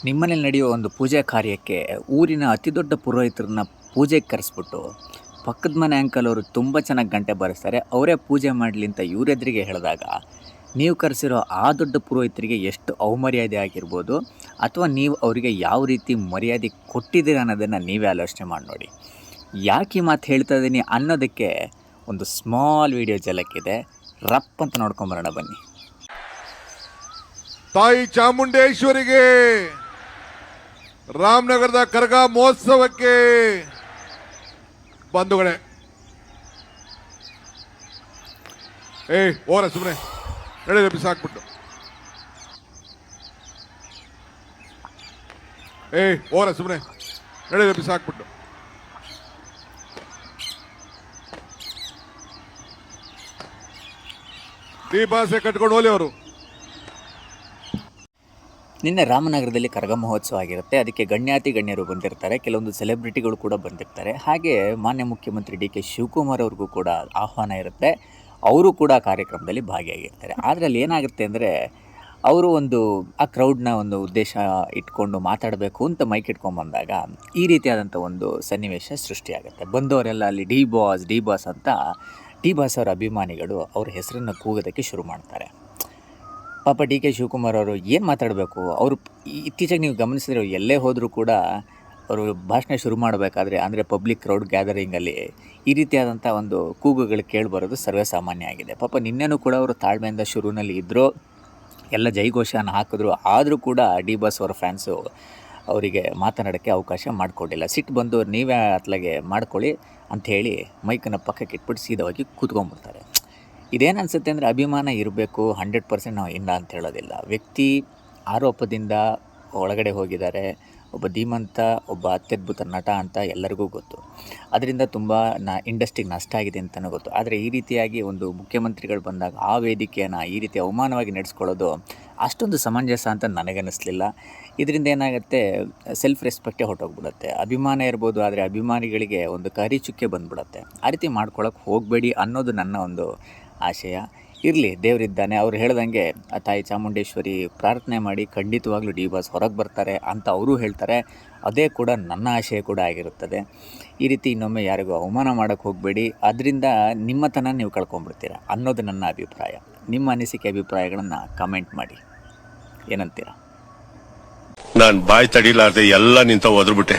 ನಿಮ್ಮನೇಲಿ ನಡೆಯುವ ಒಂದು ಪೂಜೆ ಕಾರ್ಯಕ್ಕೆ ಊರಿನ ಅತಿ ದೊಡ್ಡ ಪುರೋಹಿತರನ್ನ ಪೂಜೆಗೆ ಕರೆಸ್ಬಿಟ್ಟು ಪಕ್ಕದ ಮನೆ ಅಂಕಲ್ ಅವರು ತುಂಬ ಚೆನ್ನಾಗಿ ಗಂಟೆ ಬಾರಿಸ್ತಾರೆ, ಅವರೇ ಪೂಜೆ ಮಾಡಲಿ ಅಂತ ಇವರೆದುರಿಗೆ ಹೇಳಿದಾಗ ನೀವು ಕರೆಸಿರೋ ಆ ದೊಡ್ಡ ಪುರೋಹಿತರಿಗೆ ಎಷ್ಟು ಅವಮರ್ಯಾದೆ ಆಗಿರ್ಬೋದು, ಅಥವಾ ನೀವು ಅವರಿಗೆ ಯಾವ ರೀತಿ ಮರ್ಯಾದೆ ಕೊಟ್ಟಿದ್ದೀರ ಅನ್ನೋದನ್ನು ನೀವೇ ಆಲೋಚನೆ ಮಾಡಿ ನೋಡಿ. ಯಾಕೆ ಈ ಮಾತು ಹೇಳ್ತಾ ಇದ್ದೀನಿ ಅನ್ನೋದಕ್ಕೆ ಒಂದು ಸ್ಮಾಲ್ ವಿಡಿಯೋ ಜಲಕ್ಕಿದೆ, ರಪ್ ಅಂತ ನೋಡ್ಕೊಂಬರೋಣ ಬನ್ನಿ. ತಾಯಿ ಚಾಮುಂಡೇಶ್ವರಿಗೆ ರಾಮನಗರದ ಕರಗ ಮಹೋತ್ಸವಕ್ಕೆ ಬಂಧುಗಳೇ, ಓರ ಸುಮ್ಮನೆ ನಡೆದ ಬಿಸಾಕ್ಬಿಟ್ಟು, ಓರ ಸುಮ್ಮನೆ ನಡೆದ ಬಿಸಾಕ್ಬಿಟ್ಟು, ದೀಪಾಸೆ ಕಟ್ಕೊಂಡು ಹೋಲಿ ಅವರು. ನಿನ್ನೆ ರಾಮನಗರದಲ್ಲಿ ಕರಗ ಮಹೋತ್ಸವ ಆಗಿರುತ್ತೆ. ಅದಕ್ಕೆ ಗಣ್ಯರು ಬಂದಿರ್ತಾರೆ, ಕೆಲವೊಂದು ಸೆಲೆಬ್ರಿಟಿಗಳು ಕೂಡ ಬಂದಿರ್ತಾರೆ. ಹಾಗೆ ಮಾನ್ಯ ಮುಖ್ಯಮಂತ್ರಿ ಡಿ ಕೆ ಶಿವಕುಮಾರ್ ಅವ್ರಿಗೂ ಕೂಡ ಆಹ್ವಾನ ಇರುತ್ತೆ, ಅವರು ಕೂಡ ಕಾರ್ಯಕ್ರಮದಲ್ಲಿ ಭಾಗಿಯಾಗಿರ್ತಾರೆ. ಆದರೆ ಅಲ್ಲಿ ಏನಾಗುತ್ತೆ ಅಂದರೆ, ಅವರು ಆ ಕ್ರೌಡ್ನ ಒಂದು ಉದ್ದೇಶ ಇಟ್ಕೊಂಡು ಮಾತಾಡಬೇಕು ಅಂತ ಮೈಕ್ ಇಟ್ಕೊಂಡ್ಬಂದಾಗ ಈ ರೀತಿಯಾದಂಥ ಒಂದು ಸನ್ನಿವೇಶ ಸೃಷ್ಟಿಯಾಗುತ್ತೆ. ಬಂದವರೆಲ್ಲ ಅಲ್ಲಿ ಡಿ ಬಾಸ್ ಅಂತ ಡಿ ಬಾಸ್ ಅವರ ಅಭಿಮಾನಿಗಳು ಅವ್ರ ಹೆಸರನ್ನು ಕೂಗೋದಕ್ಕೆ ಶುರು ಮಾಡ್ತಾರೆ. ಪಾಪ ಡಿ ಕೆ ಶಿವಕುಮಾರ್ ಅವರು ಏನು ಮಾತಾಡಬೇಕು, ಅವರು ಇತ್ತೀಚೆಗೆ ನೀವು ಗಮನಿಸಿದ್ರೆ ಎಲ್ಲೇ ಹೋದರೂ ಕೂಡ ಅವರು ಭಾಷಣ ಶುರು ಮಾಡಬೇಕಾದ್ರೆ, ಅಂದರೆ ಪಬ್ಲಿಕ್ ಕ್ರೌಡ್ ಗ್ಯಾದರಿಂಗಲ್ಲಿ ಈ ರೀತಿಯಾದಂಥ ಒಂದು ಕೂಗುಗಳು ಕೇಳಿಬರೋದು ಸರ್ವೇ ಸಾಮಾನ್ಯ ಆಗಿದೆ. ಪಾಪ ನಿನ್ನೆನೂ ಕೂಡ ಅವರು ತಾಳ್ಮೆಯಿಂದ ಶುರುವಿನಲ್ಲಿ ಇದ್ದರು, ಎಲ್ಲ ಜೈಘೋಷನ ಹಾಕಿದ್ರು. ಆದರೂ ಕೂಡ ಡಿ ಬಾಸ್ ಅವರ ಫ್ಯಾನ್ಸು ಅವರಿಗೆ ಮಾತನಾಡೋಕ್ಕೆ ಅವಕಾಶ ಮಾಡಿಕೊಟ್ಟಿಲ್ಲ. ಸಿಟ್ಟು ಬಂದು ನೀವೇ ಅತ್ಲಾಗೆ ಮಾಡ್ಕೊಳ್ಳಿ ಅಂಥೇಳಿ ಮೈಕನ್ನು ಪಕ್ಕಕ್ಕೆ ಇಟ್ಬಿಟ್ಟು ಸೀದವಾಗಿ ಕೂತ್ಕೊಂಡ್ಬಿಡ್ತಾರೆ. ಇದೇನು ಅನಿಸುತ್ತೆ ಅಂದರೆ, ಅಭಿಮಾನ ಇರಬೇಕು 100% ನಾವು ಇಲ್ಲ ಅಂತ ಹೇಳೋದಿಲ್ಲ. ವ್ಯಕ್ತಿ ಆರೋಪದಿಂದ ಒಳಗಡೆ ಹೋಗಿದ್ದಾರೆ, ಒಬ್ಬ ಧೀಮಂತ, ಒಬ್ಬ ಅತ್ಯದ್ಭುತ ನಟ ಅಂತ ಎಲ್ಲರಿಗೂ ಗೊತ್ತು. ಅದರಿಂದ ತುಂಬ ಇಂಡಸ್ಟ್ರಿಗೆ ನಷ್ಟ ಆಗಿದೆ ಅಂತಲೂ ಗೊತ್ತು. ಆದರೆ ಈ ರೀತಿಯಾಗಿ ಒಂದು ಮುಖ್ಯಮಂತ್ರಿಗಳು ಬಂದಾಗ ಆ ವೇದಿಕೆಯನ್ನು ಈ ರೀತಿ ಅವಮಾನವಾಗಿ ನಡೆಸ್ಕೊಳ್ಳೋದು ಅಷ್ಟೊಂದು ಸಮಂಜಸ ಅಂತ ನನಗನ್ನಿಸ್ಲಿಲ್ಲ. ಇದರಿಂದ ಏನಾಗುತ್ತೆ, ಸೆಲ್ಫ್ ರೆಸ್ಪೆಕ್ಟೇ ಹೊರಟೋಗ್ಬಿಡುತ್ತೆ. ಅಭಿಮಾನ ಇರ್ಬೋದು, ಆದರೆ ಅಭಿಮಾನಿಗಳಿಗೆ ಒಂದು ಕರಿ ಚುಕ್ಕೆ ಬಂದ್ಬಿಡುತ್ತೆ. ಆ ರೀತಿ ಮಾಡ್ಕೊಳ್ಳೋಕೆ ಹೋಗಬೇಡಿ ಅನ್ನೋದು ನನ್ನ ಒಂದು ಆಶಯ. ಇರಲಿ, ದೇವರಿದ್ದಾನೆ. ಅವ್ರು ಹೇಳ್ದಂಗೆ ಆ ತಾಯಿ ಚಾಮುಂಡೇಶ್ವರಿ ಪ್ರಾರ್ಥನೆ ಮಾಡಿ ಖಂಡಿತವಾಗ್ಲೂ ಡಿ ಬಾಸ್ ಹೊರಗೆ ಬರ್ತಾರೆ ಅಂತ ಅವರು ಹೇಳ್ತಾರೆ. ಅದೇ ಕೂಡ ನನ್ನ ಆಶಯ ಕೂಡ ಆಗಿರುತ್ತದೆ. ಈ ರೀತಿ ಇನ್ನೊಮ್ಮೆ ಯಾರಿಗೂ ಅವಮಾನ ಮಾಡೋಕ್ಕೆ ಹೋಗಬೇಡಿ, ಅದರಿಂದ ನಿಮ್ಮತನ ನೀವು ಕಳ್ಕೊಂಡ್ಬಿಡ್ತೀರ ಅನ್ನೋದು ನನ್ನ ಅಭಿಪ್ರಾಯ. ನಿಮ್ಮ ಅನಿಸಿಕೆ ಅಭಿಪ್ರಾಯಗಳನ್ನು ಕಮೆಂಟ್ ಮಾಡಿ, ಏನಂತೀರಾ? ನಾನು ಬಾಯಿ ತಡಿಲಾರ್ದೆ ಎಲ್ಲ ನಿಂತ ಹೋದ್ಬಿಟ್ಟೆ.